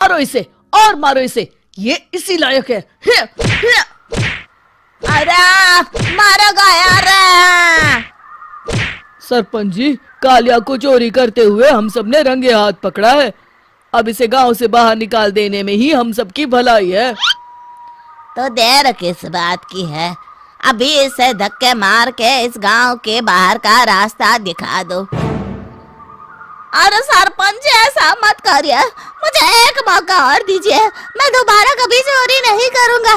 मारो इसे और मारो इसे, ये इसी लायक है। अरे मारो यार। सरपंच जी, कालिया को चोरी करते हुए हम सब ने रंगे हाथ पकड़ा है। अब इसे गांव से बाहर निकाल देने में ही हम सबकी भलाई है। तो देर किस बात की है, अभी इसे धक्के मार के इस गांव के बाहर का रास्ता दिखा दो। अरे सरपंच जी, ऐसा मत करिए, मुझे एक मौका और दीजिए, मैं दोबारा कभी चोरी नहीं करूंगा।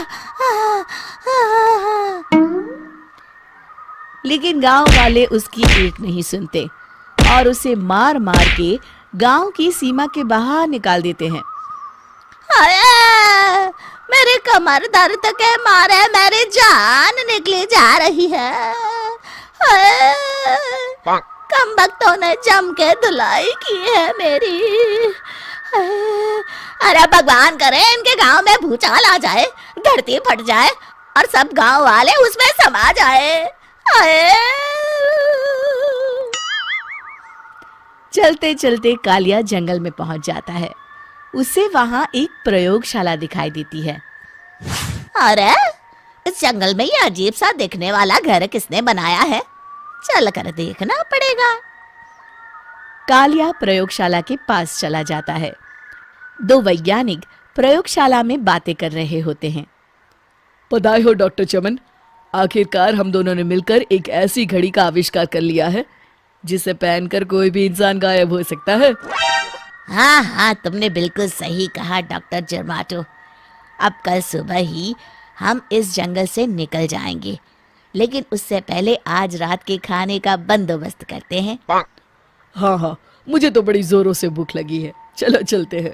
लेकिन गांव वाले उसकी एक नहीं सुनते और उसे मार मार के गांव की सीमा के बाहर निकाल देते हैं। हाय, मेरी कमर दर्द के मारे मेरी जान निकली जा रही है। हाय, कमबख्तों ने जम के धुलाई की है मेरी। अरे भगवान करे इनके गांव में भूचाल आ जाए, धरती फट जाए और सब गांव वाले उसमें समा जाए। चलते चलते कालिया जंगल में पहुंच जाता है। उसे वहां एक प्रयोगशाला दिखाई देती है। अरे इस जंगल में ये अजीब सा दिखने वाला घर किसने बनाया है, चल कर देखना पड़ेगा। कालिया प्रयोगशाला के पास चला जाता है। दो वैज्ञानिक प्रयोगशाला में बातें कर रहे होते हैं। बधाई हो डॉक्टर चमन, आखिरकार हम दोनों ने मिलकर एक ऐसी घड़ी का आविष्कार कर लिया है जिसे पहनकर कोई भी इंसान गायब हो सकता है। हाँ हाँ, तुमने बिल्कुल सही कहा डॉक्टर जर्माटो। अब कल सुबह ही हम इस जंगल से निकल जाएंगे, लेकिन उससे पहले आज रात के खाने का बंदोबस्त करते हैं। हाँ हाँ, मुझे तो बड़ी जोरों से भूख लगी है, चलो चलते हैं।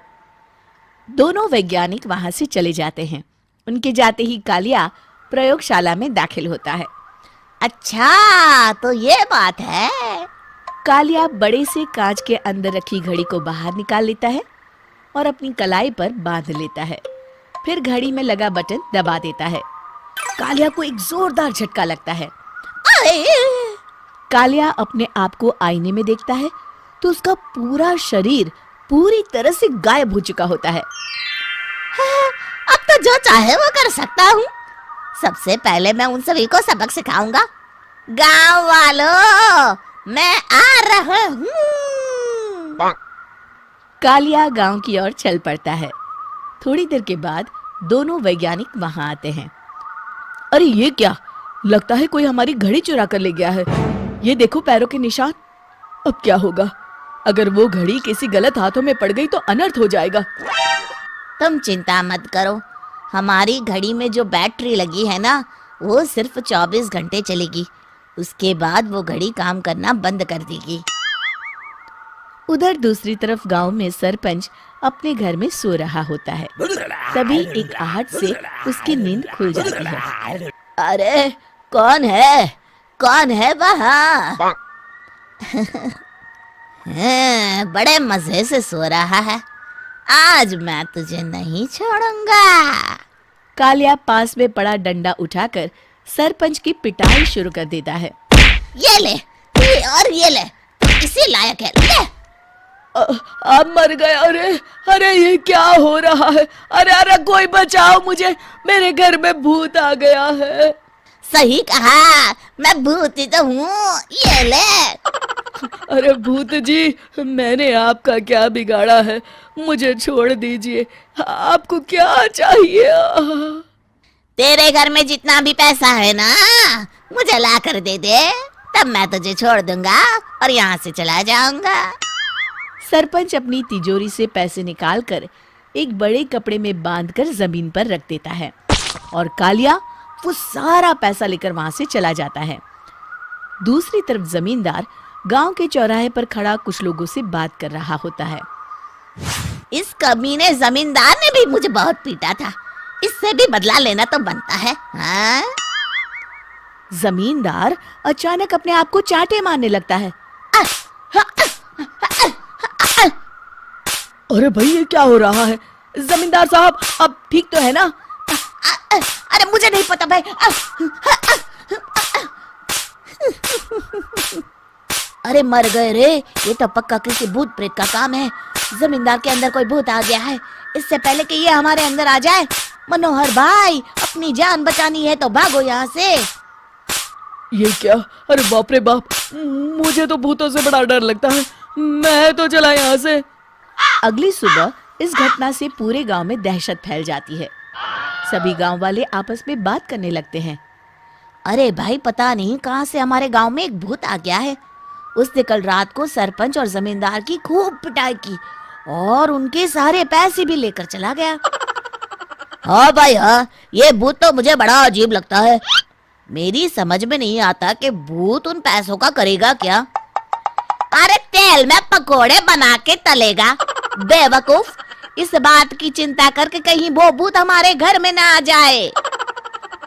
दोनों वैज्ञानिक वहां से चले जाते हैं। उनके जाते ही कालिया प्रयोगशाला में दाखिल होता है। अच्छा, तो ये बात है। कालिया बड़े से कांच के अंदर रखी घड़ी को बाहर निकाल लेता है और अपनी कलाई पर बांध लेता है। फिर घड़ी में लगा बटन दबा देता है। कालिया को एक जोरदार झटका लगता है। कालिया अपने आप को आईने में देखता है तो उसका पूरा शरीर पूरी तरह से गायब हो चुका होता है। अब तो जो चाहे वो कर सकता हूँ। सबसे पहले मैं उन सभी को सबक सिखाऊंगा। गांव वालों, मैं आ रहा हूँ। कालिया गांव की ओर चल पड़ता है। थोड़ी देर के बाद दोनों वैज्ञानिक वहां आते हैं। अरे ये क्या, लगता है कोई हमारी घड़ी चुरा कर ले गया है। ये देखो पैरों के निशान। अब क्या होगा, अगर वो घड़ी किसी गलत हाथों में पड़ गई तो अनर्थ हो जाएगा। तुम चिंता मत करो, हमारी घड़ी में जो बैटरी लगी है ना, वो सिर्फ 24 घंटे चलेगी। उसके बाद वो घड़ी काम करना बंद कर देगी। उधर दूसरी तरफ गांव में सरपंच अपने घर में सो रहा होता है। तभी एक आहट से उसकी नींद खुल जाती है। अरे कौन है, कौन है वहाँ? बड़े मजे से सो रहा है, आज मैं तुझे नहीं छोड़ूंगा। कालिया पास में पड़ा डंडा उठाकर सरपंच की पिटाई शुरू कर देता है। ये ले, ये और ये ले, इसी लायक है, ले। आप मर गए। अरे अरे ये क्या हो रहा है? अरे अरे कोई बचाओ मुझे, मेरे घर में भूत आ गया है। सही कहा, मैं भूत ही तो हूँ, ये ले। अरे भूत जी, मैंने आपका क्या बिगाड़ा है, मुझे छोड़ दीजिए। आपको क्या चाहिए? तेरे घर में जितना भी पैसा है ना, मुझे ला कर दे दे, तब मैं तुझे छोड़ दूंगा और यहाँ से चला जाऊंगा। सरपंच अपनी तिजोरी से पैसे निकालकर एक बड़े कपड़े में बांधकर जमीन पर रख देता है और कालिया वो सारा पैसा लेकर वहां से चला जाता है। दूसरी तरफ जमींदार गांव के चौराहे पर खड़ा कुछ लोगों से बात कर रहा होता है। इस कमीने जमींदार ने भी मुझे बहुत पीटा था, इससे भी बदला लेना तो बनता है। हाँ? जमींदार अचानक अपने आप को चांटे मारने लगता है। अरे भाई ये क्या हो रहा है? जमींदार साहब, अब ठीक तो है ना? अरे मुझे नहीं पता भाई। अरे मर गए रे, ये तो पक्का किसी भूत प्रेत का काम है। जमींदार के अंदर कोई भूत आ गया है। इससे पहले कि ये हमारे अंदर आ जाए, मनोहर भाई अपनी जान बचानी है तो भागो यहाँ से। ये क्या? अरे बाप रे बाप, मुझे तो भूतों से बड़ा डर लगता है। मैं तो चला यहाँ से। अगली सुबह इस घटना से पूरे गांव में दहशत फैल जाती है। सभी गांव वाले आपस में बात करने लगते हैं। अरे भाई, पता नहीं कहाँ से हमारे गांव में एक भूत आ गया है। उसने कल रात को सरपंच और जमींदार की खूब पिटाई की और उनके सारे पैसे भी लेकर चला गया। हाँ भाई हाँ, ये भूत तो मुझे बड़ा अजीब लगता है। मेरी समझ में नहीं आता कि भूत उन पैसों का करेगा क्या। अरे तेल में पकोड़े बना के तलेगा, बेवकूफ। इस बात की चिंता करके कहीं वो भूत हमारे घर में ना आ जाए।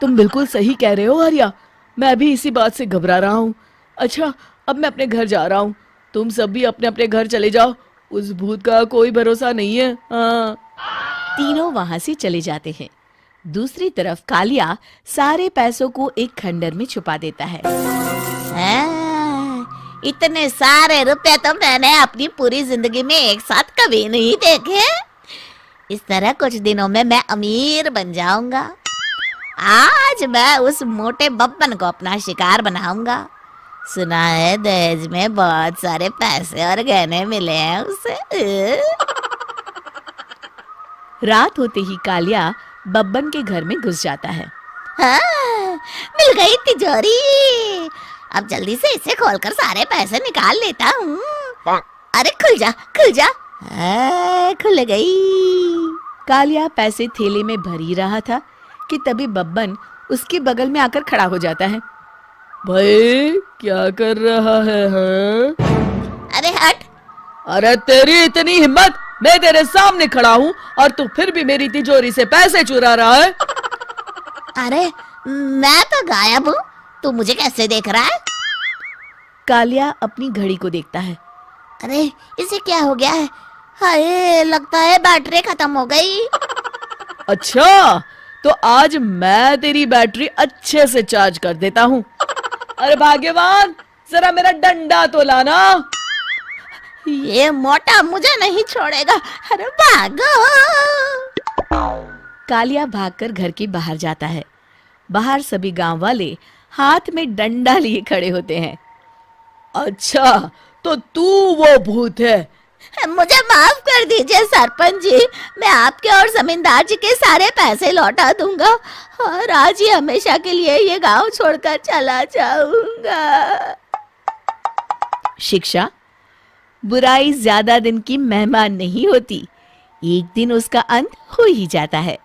तुम बिल्कुल सही कह रहे हो आर्या, मैं भी इसी बात से घबरा रहा हूँ। अच्छा, अब मैं अपने घर जा रहा हूँ। तुम सब भी अपने अपने घर चले जाओ, उस भूत का कोई भरोसा नहीं है। हाँ। तीनों वहां से चले जाते हैं। दूसरी तरफ कालिया सारे पैसों को एक खंडर में छुपा देता है। इतने सारे रुपए तो मैंने अपनी पूरी जिंदगी में एक साथ कभी नहीं देखे। इस तरह कुछ दिनों में मैं अमीर बन जाऊंगा। आज मैं उस मोटे बब्बन को अपना शिकार बनाऊंगा। सुना है दहेज में बहुत सारे पैसे और गहने मिले हैं उसे। रात होते ही कालिया बब्बन के घर में घुस जाता है। हाँ, मिल गई तिजोरी। अब जल्दी से इसे खोलकर सारे पैसे निकाल लेता हूँ। अरे खुल जा, खुल जा। खुल गई। कालिया पैसे थैले में भर ही रहा था कि तभी बब्बन उसके बगल में आकर खड़ा हो जाता है। भाई क्या कर रहा है? हाँ? अरे हट। अरे तेरी इतनी हिम्मत, मैं तेरे सामने खड़ा हूँ और तू फिर भी मेरी तिजोरी से पैसे चुरा रहा है। अरे मैं तो गायब हूँ, तू मुझे कैसे देख रहा है? कालिया अपनी घड़ी को देखता है। अरे इसे क्या हो गया है? हाय, लगता है बैटरी खत्म हो गई। अच्छा, तो आज मैं तेरी बैटरी अच्छे से चार्ज कर देता हूँ। अरे भाग्यवान, जरा मेरा डंडा तो लाना। ये मोटा मुझे नहीं छोड़ेगा। अरे भागो। कालिया भागकर घर के बाहर जाता है। बाहर सभी गांव वाले हाथ में डंडा लिए खड़े होते हैं। अच्छा, तो तू वो भूत है? मुझे माफ कर दीजिए सरपंच जी, मैं आपके और जमींदार जी के सारे पैसे लौटा दूंगा और आज ही हमेशा के लिए ये गांव छोड़कर चला जाऊंगा। शिक्षा: बुराई ज्यादा दिन की मेहमान नहीं होती, एक दिन उसका अंत हो ही जाता है।